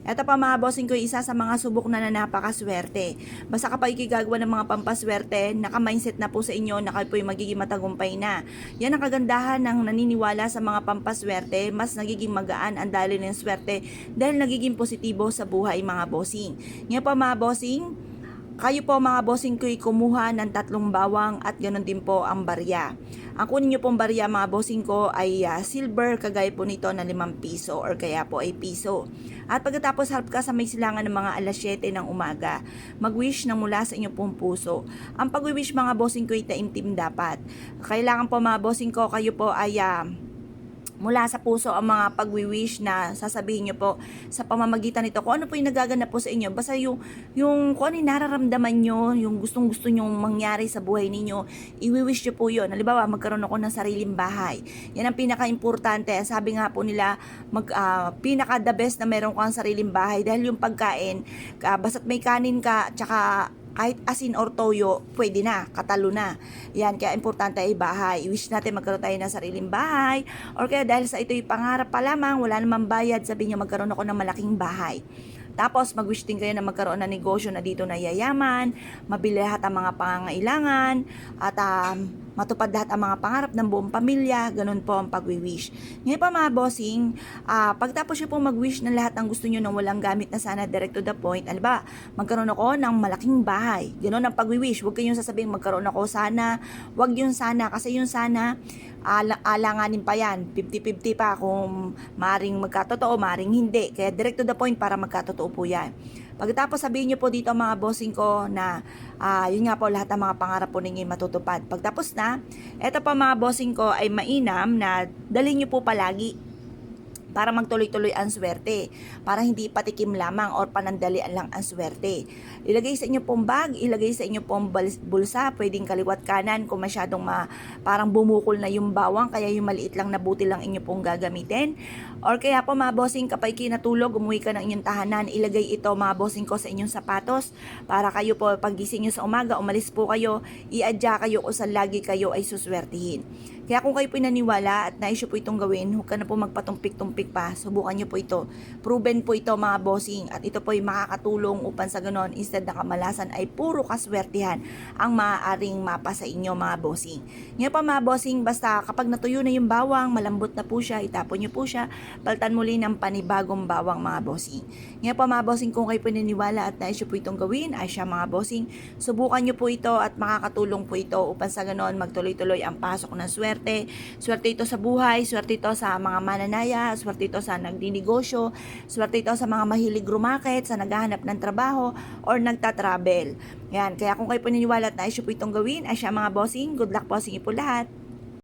Ito pa mga bossing ko, isa sa mga subok na napakaswerte. Basta kapag ikigagawa ng mga pampaswerte, naka-mindset na po sa inyo na kayo po yung magiging matagumpay na. Yan ang kagandahan ng naniniwala sa mga pampaswerte, mas nagiging magaan ang daloy ng swerte dahil nagiging positibo sa buhay mga bossing. Ngayon pa mga bossing, kayo po mga bossing ko'y kumuha ng 3 bawang at ganoon din po ang barya. Ang kunin nyo pong barya mga bossing ko ay silver, kagaya po nito na 5 piso or kaya po ay piso. At pagkatapos harap ka sa may silangan ng mga alas 7 ng umaga, mag-wish na mula sa inyong pong puso. Ang pag-wish mga bossing ko ay taimtim dapat. Kailangan po mga bossing ko, kayo po ay mula sa puso ang mga pagwi-wish na sasabihin nyo po sa pamamagitan nito kung ano po yung nagaganap po sa inyo. Basta yung kung ano yung nararamdaman nyo, yung gustong-gusto nyong mangyari sa buhay ninyo, i-wish nyo po yun. Halimbawa, magkaroon ako ng sariling bahay. Yan ang pinaka-importante. Sabi nga po nila, pinaka-the best na meron kang sariling bahay dahil yung pagkain, basta't may kanin ka, tsaka kahit asin or toyo, pwede na, katalo na. Yan, kaya importante ay bahay. I-wish natin magkaroon tayo ng sariling bahay. Or kaya dahil sa ito'y pangarap pa lamang, wala namang bayad, sabihin nyo magkaroon ako ng malaking bahay. Tapos mag-wish din kayo na magkaroon ng negosyo na dito na yayaman, mabili lahat ang mga pangangailangan, at matupad lahat ang mga pangarap ng buong pamilya. Ganun po ang pag-wish. Ngayon pa mga bossing, pagtapos nyo po mag-wish ng lahat ng gusto nyo nang walang gamit na sana, direct to the point. Ano ba? Magkaroon ako ng malaking bahay. Ganun ang pag-wish. Huwag kayong sasabihin magkaroon ako sana. Huwag yung sana. Kasi yung sana, alanganin pa yan. 50-50 pa kung maring magkatotoo, maring hindi. Kaya direct to the point para magkatotoo po yan. Pagkatapos sabihin nyo po dito mga bossing ko na yun nga po lahat ng mga pangarap po ninyo matutupad. Pagtapos na, eto pa mga bossing ko ay mainam na dalhin nyo po palagi para magtuloy-tuloy ang swerte, para hindi patikim lamang or panandalian lang ang swerte. Ilagay sa inyo pong bag, ilagay sa inyo pong bulsa, pwedeng kaliwat kanan kung masyadong parang bumukol na yung bawang, kaya yung maliit lang na butil lang inyo pong gagamitin. Or kaya po mga bossing, kapag kinatulog, umuwi ka ng inyong tahanan, ilagay ito mga bossing ko sa inyong sapatos, para kayo po pagising nyo sa umaga, umalis po kayo, i-adya kayo o sa lagi kayo ay suswertihin. Kaya kung kayo po naniniwala at naisyo po itong gawin, huwag ka na po magpatumpik-tumpik pa. Subukan nyo po ito. Proven po ito mga bossing at ito po ay makakatulong upang sa ganon, instead na kamalasan ay puro kaswertihan ang maaaring mapa sa inyo mga bossing. Ngayon pa mga bossing, basta kapag natuyo na yung bawang, malambot na po siya, itapon nyo po siya, paltan muli ng panibagong bawang mga bossing. Ngayon pa mga bossing, kung kayo po naniniwala at naisyo po itong gawin, ay siya mga bossing, subukan nyo po ito at makakatulong po ito upang sa ganon magtuloy-tuloy ang pasok ng swerte. Swerte ito sa buhay, swerte ito sa mga mananaya, swerte ito sa nagdinegosyo, swerte ito sa mga mahilig rumakit, sa naghahanap ng trabaho, or nagtatravel. Yan, kaya kung kayo paniniwala at naisyo po itong gawin, ay siya mga bossing, good luck po sa inyo po lahat.